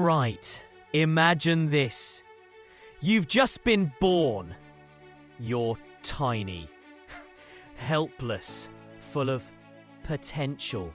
Alright, imagine this. You've just been born. You're tiny, helpless, full of potential.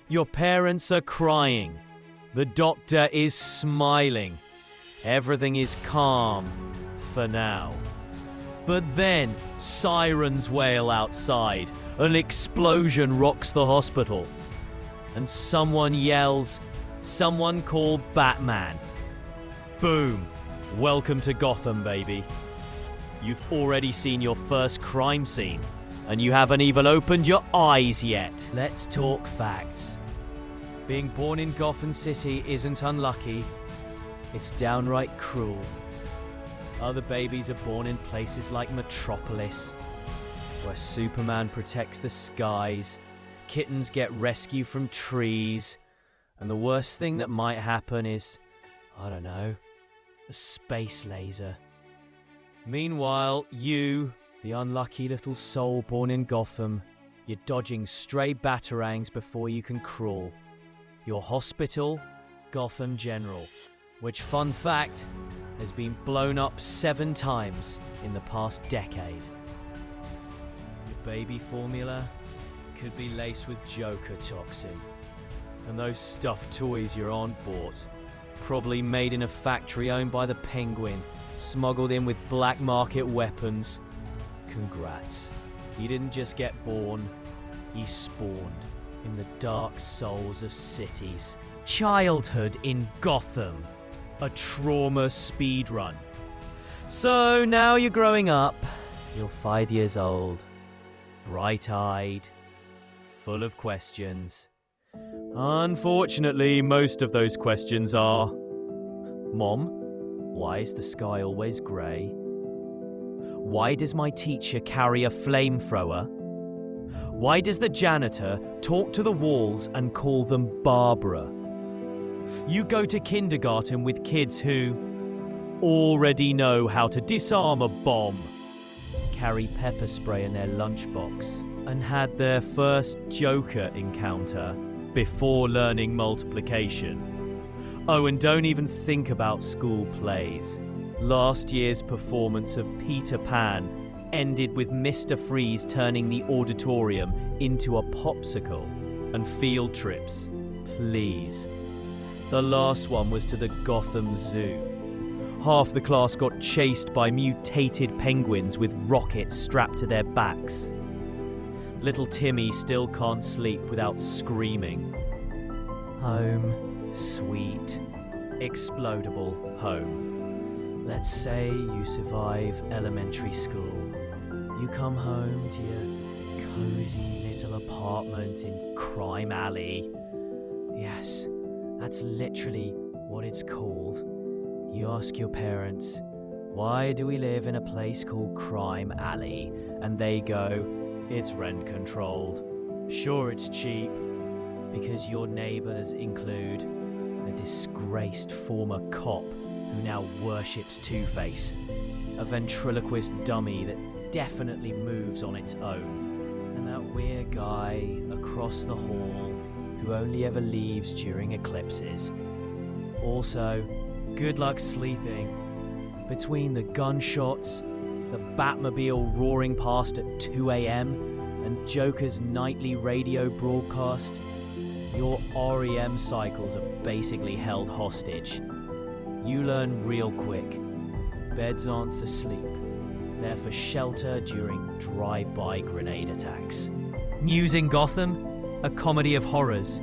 Your parents are crying. The doctor is smiling. Everything is calm for now. But then sirens wail outside. An explosion rocks the hospital. And someone yells, "Someone call Batman." Boom. Welcome to Gotham, baby. You've already seen your first crime scene, and you haven't even opened your eyes yet. Let's talk facts. Being born in Gotham City isn't unlucky. It's downright cruel. Other babies are born in places like Metropolis, where Superman protects the skies, kittens get rescued from trees, and the worst thing that might happen is, I don't know, a space laser. Meanwhile, you, the unlucky little soul born in Gotham, you're dodging stray batarangs before you can crawl. Your hospital, Gotham General, which, fun fact, has been blown up 7 times in the past decade. Your baby formula could be laced with Joker toxin. And those stuffed toys your aunt bought, probably made in a factory owned by the Penguin, smuggled in with black market weapons. Congrats. You didn't just get born, you spawned in the dark souls of cities. Childhood in Gotham. A trauma speedrun. So now you're growing up. You're 5 years old. Bright-eyed. Full of questions. Unfortunately, most of those questions are, Mom, why is the sky always grey? Why does my teacher carry a flamethrower? Why does the janitor talk to the walls and call them Barbara? You go to kindergarten with kids who already know how to disarm a bomb, carry pepper spray in their lunchbox, and had their first Joker encounter before learning multiplication. Oh, and don't even think about school plays. Last year's performance of Peter Pan ended with Mr. Freeze turning the auditorium into a popsicle. And field trips, please. The last one was to the Gotham Zoo. Half the class got chased by mutated penguins with rockets strapped to their backs. Little Timmy still can't sleep without screaming. Home, sweet, explodable home. Let's say you survive elementary school. You come home to your cozy little apartment in Crime Alley. Yes, that's literally what it's called. You ask your parents, why do we live in a place called Crime Alley? And they go, it's rent controlled. Sure, it's cheap, because your neighbours include a disgraced former cop who now worships Two-Face, a ventriloquist dummy that definitely moves on its own, and that weird guy across the hall who only ever leaves during eclipses. Also, good luck sleeping. Between the gunshots, the Batmobile roaring past at 2 a.m, and Joker's nightly radio broadcast, your REM cycles are basically held hostage. You learn real quick. Beds aren't for sleep. They're for shelter during drive-by grenade attacks. News in Gotham? A comedy of horrors.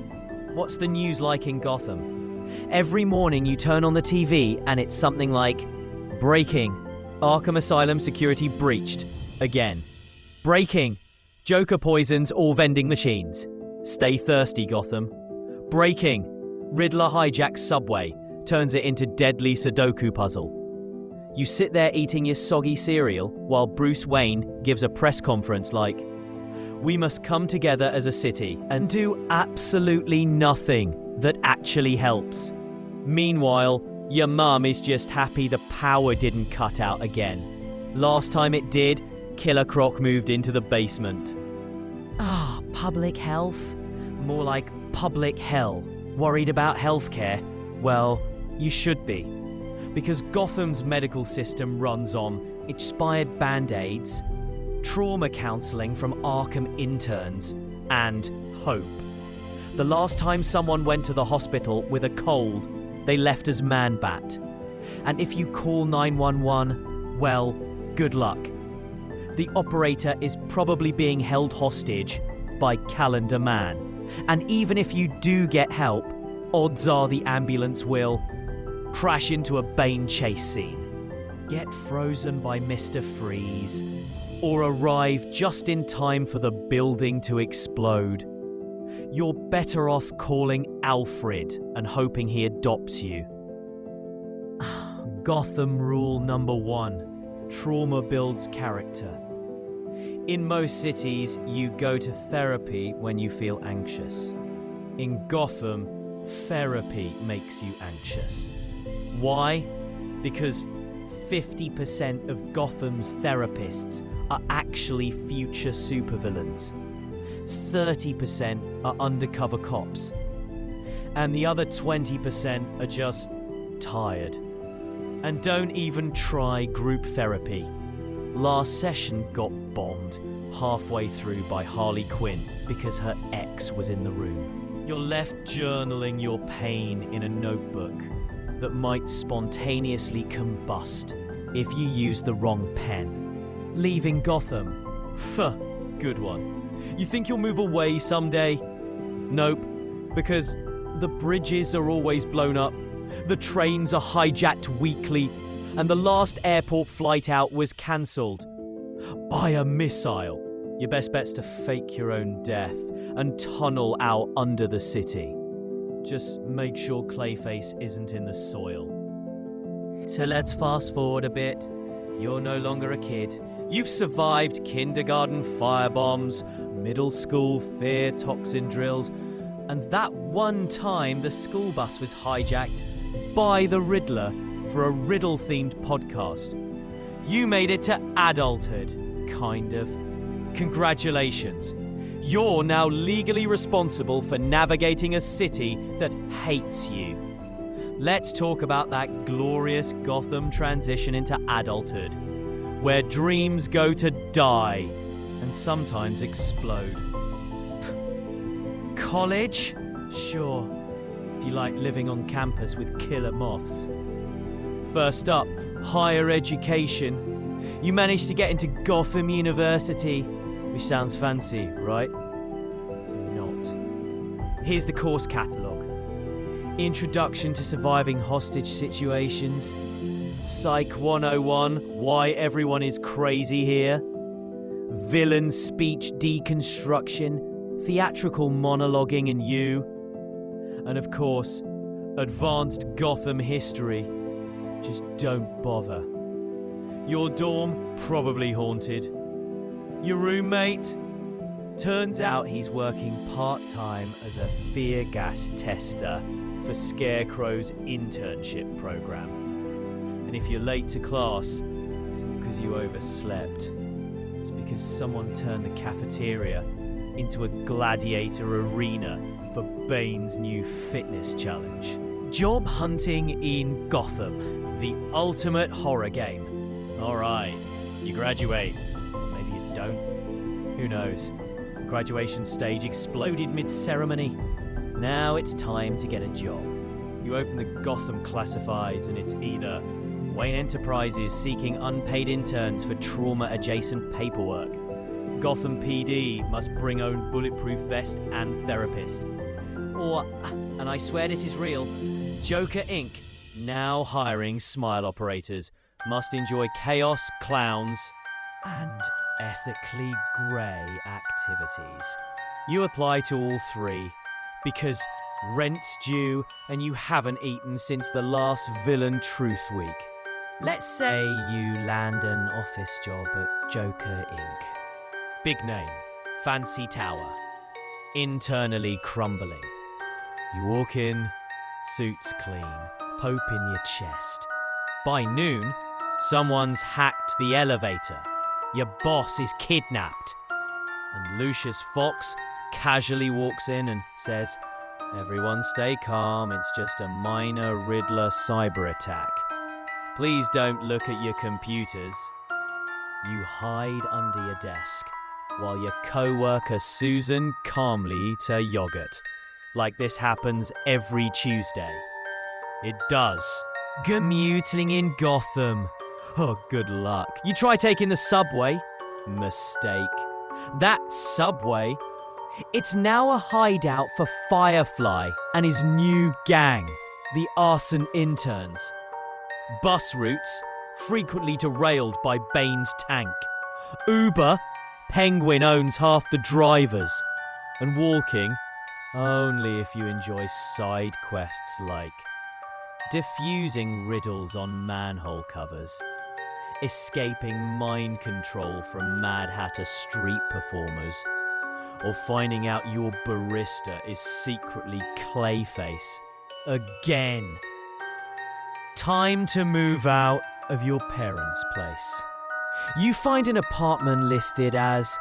What's the news like in Gotham? Every morning you turn on the TV and it's something like, breaking, Arkham Asylum security breached. Again. Breaking, Joker poisons all vending machines. Stay thirsty, Gotham. Breaking, Riddler hijacks Subway, turns it into deadly Sudoku puzzle. You sit there eating your soggy cereal while Bruce Wayne gives a press conference like, we must come together as a city and do absolutely nothing that actually helps. Meanwhile, your mum is just happy the power didn't cut out again. Last time it did, Killer Croc moved into the basement. Public health? More like public hell. Worried about healthcare? Well, You should be. Because Gotham's medical system runs on expired band-aids, trauma counselling from Arkham interns, and hope. The last time someone went to the hospital with a cold, they left as Man-Bat. And if you call 911, well, good luck. The operator is probably being held hostage by Calendar Man. And even if you do get help, odds are the ambulance will crash into a Bane chase scene, get frozen by Mr. Freeze, or arrive just in time for the building to explode. You're better off calling Alfred and hoping he adopts you. Gotham rule number 1. Trauma builds character. In most cities, you go to therapy when you feel anxious. In Gotham, therapy makes you anxious. Why? Because 50% of Gotham's therapists are actually future supervillains. 30% are undercover cops. And the other 20% are just tired. And don't even try group therapy. Last session got bombed halfway through by Harley Quinn because her ex was in the room. You're left journaling your pain in a notebook that might spontaneously combust if you use the wrong pen. Leaving Gotham? Good one. You think you'll move away someday? Nope, because the bridges are always blown up, the trains are hijacked weekly, and the last airport flight out was cancelled by a missile. Your best bet's to fake your own death and tunnel out under the city. Just make sure Clayface isn't in the soil. So let's fast forward a bit. You're no longer a kid. You've survived kindergarten firebombs, middle school fear toxin drills, and that one time the school bus was hijacked by the Riddler for a riddle-themed podcast. You made it to adulthood, kind of. Congratulations. You're now legally responsible for navigating a city that hates you. Let's talk about that glorious Gotham transition into adulthood, where dreams go to die and sometimes explode. College? Sure, if you like living on campus with killer moths. First up, higher education. You managed to get into Gotham University, which sounds fancy, right? It's not. Here's the course catalogue. Introduction to surviving hostage situations. Psych 101, why everyone is crazy here. Villain speech deconstruction, theatrical monologuing in you. And of course, advanced Gotham history. Just don't bother. Your dorm, probably haunted. Your roommate? Turns out he's working part-time as a fear gas tester for Scarecrow's internship program. And if you're late to class, it's not because you overslept. It's because someone turned the cafeteria into a gladiator arena for Bane's new fitness challenge. Job hunting in Gotham, the ultimate horror game. Alright, you graduate. Maybe you don't. Who knows? The graduation stage exploded mid-ceremony. Now it's time to get a job. You open the Gotham classifieds and it's either Wayne Enterprises seeking unpaid interns for trauma-adjacent paperwork. Gotham PD must bring own bulletproof vest and therapist. Or, and I swear this is real, Joker Inc., now hiring smile operators, must enjoy chaos, clowns, and ethically grey activities. You apply to all three, because rent's due and you haven't eaten since the last Villain Truth Week. Let's say you land an office job at Joker Inc. Big name, fancy tower, internally crumbling. You walk in, suits clean, Pope in your chest. By noon, someone's hacked the elevator. Your boss is kidnapped. And Lucius Fox casually walks in and says, Everyone stay calm, it's just a minor Riddler cyber attack. Please don't look at your computers. You hide under your desk, while your co-worker Susan calmly eats her yogurt. Like this happens every Tuesday. It does. Commuting in Gotham. Oh, good luck. You try taking the subway. Mistake. That subway, it's now a hideout for Firefly and his new gang, the arson interns. Bus routes, frequently derailed by Bane's tank. Uber, Penguin owns half the drivers. And walking, only if you enjoy side quests like diffusing riddles on manhole covers, escaping mind control from Mad Hatter street performers, or finding out your barista is secretly Clayface. Again. Time to move out of your parents' place. You find an apartment listed as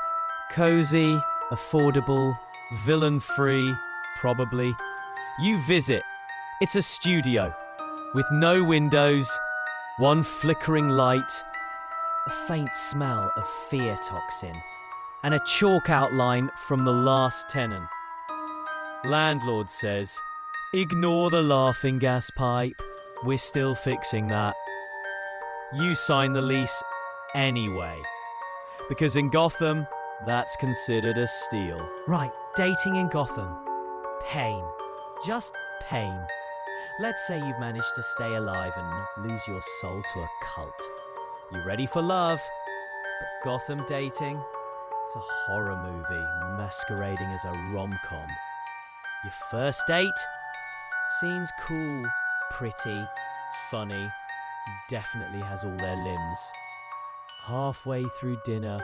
cozy, affordable, villain-free, probably. You visit. It's a studio with no windows, one flickering light, a faint smell of fear toxin, and a chalk outline from the last tenant. Landlord says, "Ignore the laughing gas pipe. We're still fixing that." You sign the lease anyway, because in Gotham, that's considered a steal. Right, dating in Gotham. Pain. Just pain. Let's say you've managed to stay alive and not lose your soul to a cult. You're ready for love, but Gotham dating, it's a horror movie masquerading as a rom-com. Your first date? Seems cool, pretty, funny, definitely has all their limbs. Halfway through dinner,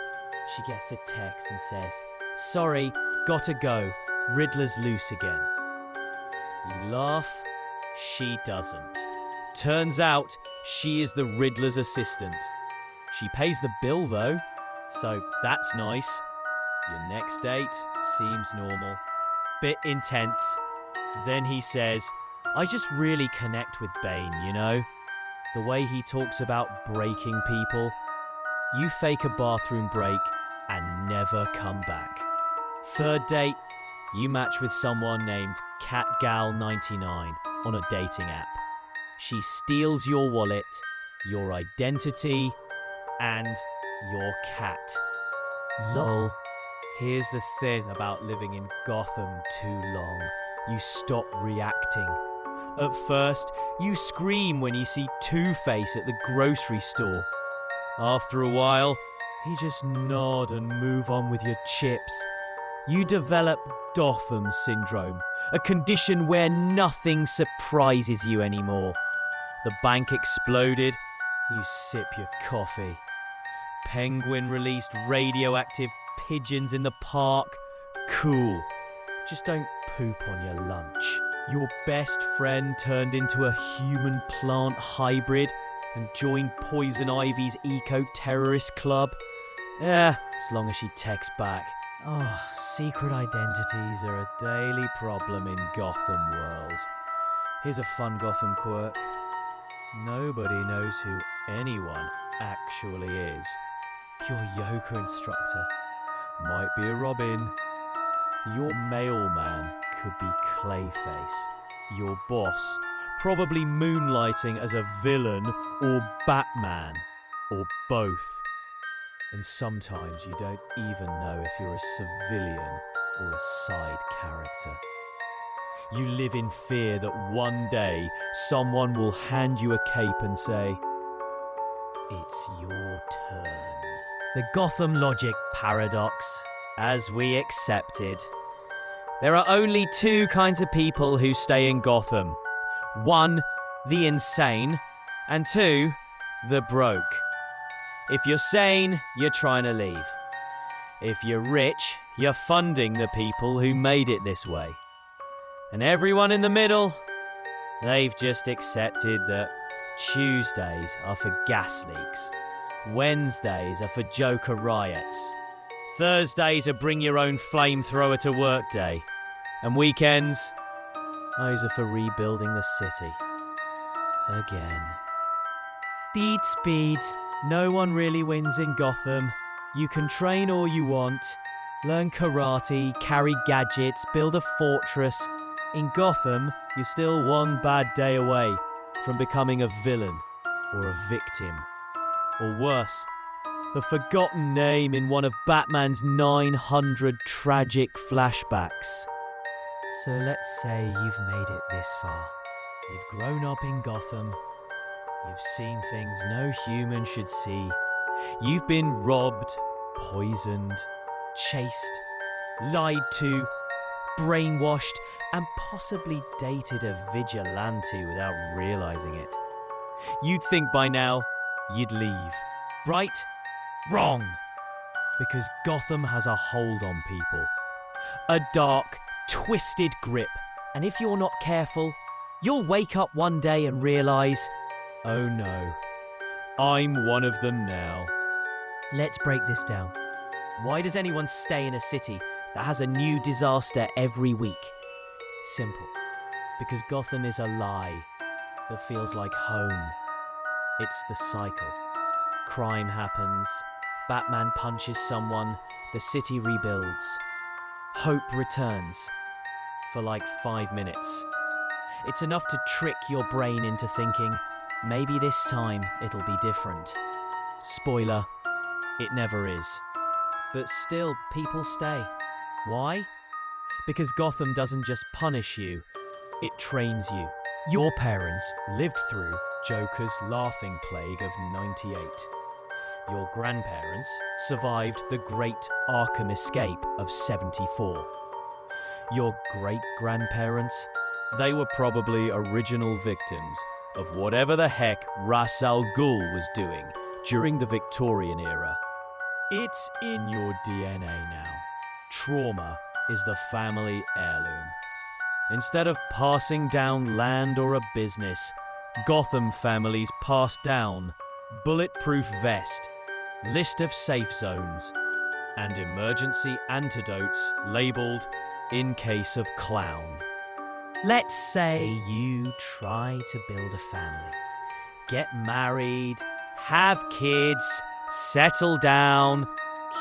she gets a text and says, "Sorry, gotta go, Riddler's loose again." You laugh, she doesn't. Turns out, she is the Riddler's assistant. She pays the bill though, so that's nice. Your next date seems normal. Bit intense. Then he says, "I just really connect with Bane, you know? The way he talks about breaking people." You fake a bathroom break and never come back. Third date, you match with someone named CatGal99 on a dating app. She steals your wallet, your identity, and your cat. Lol. Here's the thing about living in Gotham too long. You stop reacting. At first, you scream when you see Two-Face at the grocery store. After a while, you just nod and move on with your chips. You develop Gotham syndrome, a condition where nothing surprises you anymore. The bank exploded, you sip your coffee. Penguin released radioactive pigeons in the park. Cool. Just don't poop on your lunch. Your best friend turned into a human-plant hybrid and joined Poison Ivy's eco-terrorist club. As long as she texts back. Oh, secret identities are a daily problem in Gotham world. Here's a fun Gotham quirk. Nobody knows who anyone actually is. Your yoga instructor might be a Robin. Your mailman could be Clayface. Your boss probably moonlighting as a villain or Batman, or both. And sometimes you don't even know if you're a civilian or a side character. You live in fear that one day someone will hand you a cape and say, "It's your turn." The Gotham logic paradox, as we accepted. There are only two kinds of people who stay in Gotham. One, the insane, and two, the broke. If you're sane, you're trying to leave. If you're rich, you're funding the people who made it this way. And everyone in the middle, they've just accepted that Tuesdays are for gas leaks, Wednesdays are for Joker riots, Thursdays are bring your own flamethrower to work day, and weekends, Those are for rebuilding the city. Again. Deeds beads. No one really wins in Gotham. You can train all you want, learn karate, carry gadgets, build a fortress. In Gotham, you're still one bad day away from becoming a villain or a victim. Or worse, the forgotten name in one of Batman's 900 tragic flashbacks. So let's say you've made it this far. You've grown up in Gotham. You've seen things no human should see. You've been robbed, poisoned, chased, lied to, brainwashed, and possibly dated a vigilante without realizing it. You'd think by now you'd leave. Right? Wrong! Because Gotham has a hold on people. A dark, twisted grip. And if you're not careful, you'll wake up one day and realize, oh no, I'm one of them now. Let's break this down. Why does anyone stay in a city that has a new disaster every week? Simple. Because Gotham is a lie that feels like home. It's the cycle. Crime happens, Batman punches someone, the city rebuilds. Hope returns for like 5 minutes. It's enough to trick your brain into thinking, maybe this time it'll be different. Spoiler, it never is. But still, people stay. Why? Because Gotham doesn't just punish you, it trains you. Your parents lived through Joker's laughing plague of '98. Your grandparents survived the Great Arkham Escape of '74. Your great-grandparents, they were probably original victims of whatever the heck Ra's al Ghul was doing during the Victorian era. It's in your DNA now. Trauma is the family heirloom. Instead of passing down land or a business, Gotham families pass down bulletproof vest, list of safe zones, and emergency antidotes labeled in case of clown. Let's say you try to build a family. Get married, have kids, settle down,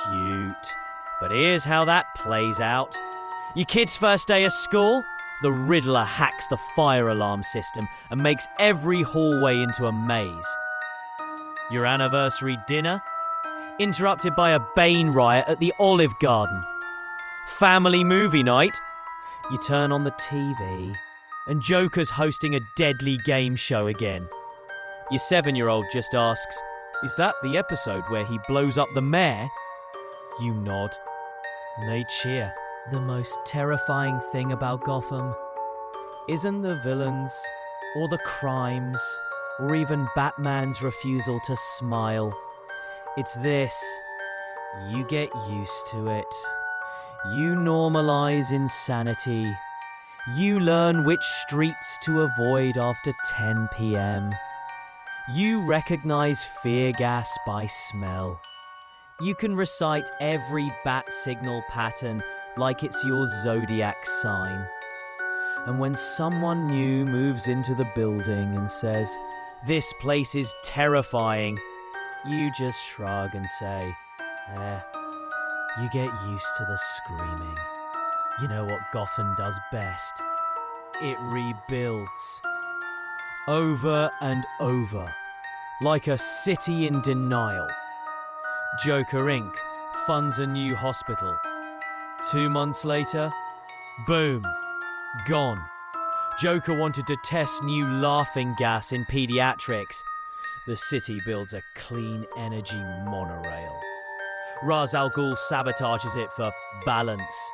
cute. But here's how that plays out. Your kid's first day of school, the Riddler hacks the fire alarm system and makes every hallway into a maze. Your anniversary dinner, interrupted by a Bane riot at the Olive Garden. Family movie night, you turn on the TV and Joker's hosting a deadly game show again. Your 7-year-old just asks, is that the episode where he blows up the mayor? You nod. They cheer. The most terrifying thing about Gotham isn't the villains, or the crimes, or even Batman's refusal to smile. It's this. You get used to it. You normalize insanity. You learn which streets to avoid after 10 p.m. You recognize fear gas by smell. You can recite every bat signal pattern like it's your zodiac sign. And when someone new moves into the building and says, "This place is terrifying," you just shrug and say, you get used to the screaming. You know what Gotham does best? It rebuilds. Over and over. Like a city in denial. Joker Inc. funds a new hospital. 2 months later, boom, gone. Joker wanted to test new laughing gas in pediatrics. The city builds a clean energy monorail. Ra's al Ghul sabotages it for balance.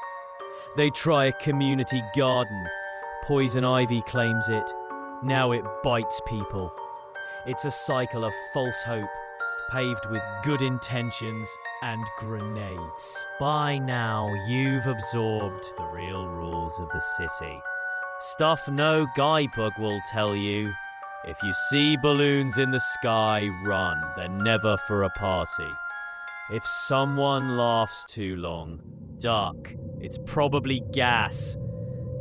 They try a community garden. Poison Ivy claims it. Now it bites people. It's a cycle of false hope, paved with good intentions and grenades. By now, you've absorbed the real rules of the city. Stuff no guidebook will tell you. If you see balloons in the sky, run. They're never for a party. If someone laughs too long, duck. It's probably gas.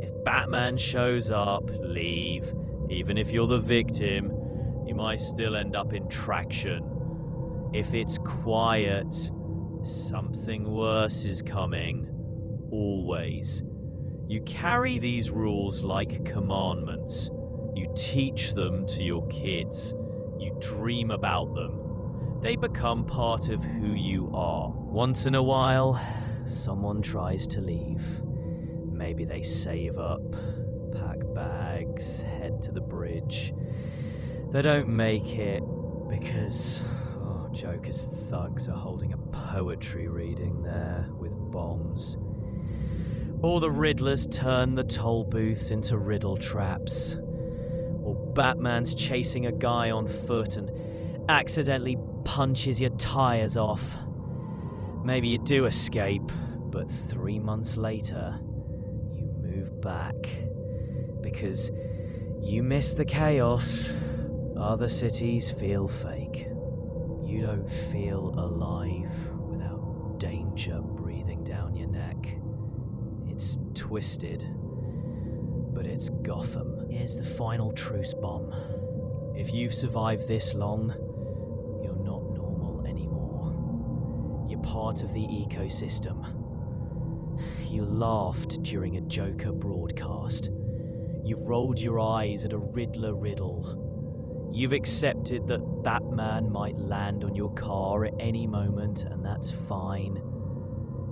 If Batman shows up, leave. Even if you're the victim, you might still end up in traction. If it's quiet, something worse is coming. Always. You carry these rules like commandments. You teach them to your kids. You dream about them. They become part of who you are. Once in a while, someone tries to leave. Maybe they save up, pack bags, head to the bridge. They don't make it because Joker's thugs are holding a poetry reading there with bombs. Or the Riddlers turn the toll booths into riddle traps. Or Batman's chasing a guy on foot and accidentally punches your tires off. Maybe you do escape, but 3 months later, you move back. Because you miss the chaos. Other cities feel fake. You don't feel alive without danger breathing down your neck. It's twisted, but it's Gotham. Here's the final truce bomb. If you've survived this long, you're not normal anymore. You're part of the ecosystem. You laughed during a Joker broadcast. You've rolled your eyes at a Riddler riddle. You've accepted that Batman might land on your car at any moment, and that's fine.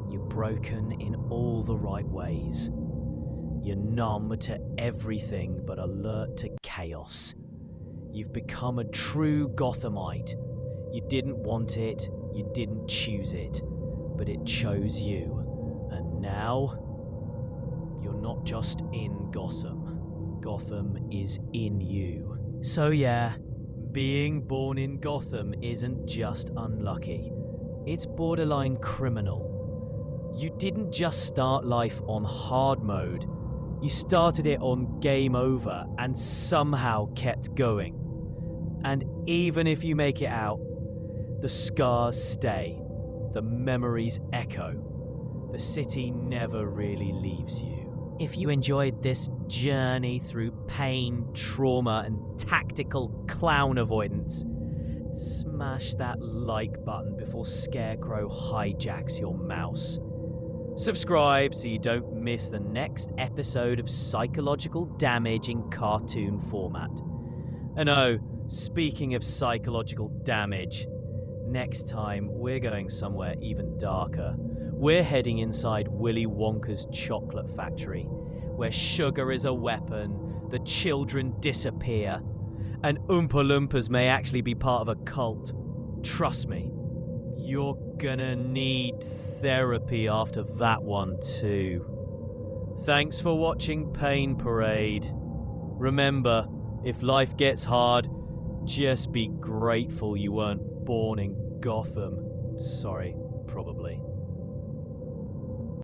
You're broken in all the right ways. You're numb to everything but alert to chaos. You've become a true Gothamite. You didn't want it, you didn't choose it, but it chose you. And now, you're not just in Gotham. Gotham is in you. So yeah, being born in Gotham isn't just unlucky. It's borderline criminal. You didn't just start life on hard mode. You started it on game over and somehow kept going. And even if you make it out, the scars stay. The memories echo. The city never really leaves you. If you enjoyed this journey through pain, trauma, and tactical clown avoidance, smash that like button before Scarecrow hijacks your mouse. Subscribe so you don't miss the next episode of Psychological Damage in cartoon format. And oh, speaking of psychological damage, next time we're going somewhere even darker. We're heading inside Willy Wonka's chocolate factory, where sugar is a weapon, the children disappear, and Oompa Loompas may actually be part of a cult. Trust me, you're gonna need therapy after that one too. Thanks for watching Pain Parade. Remember, if life gets hard, just be grateful you weren't born in Gotham. Sorry, probably.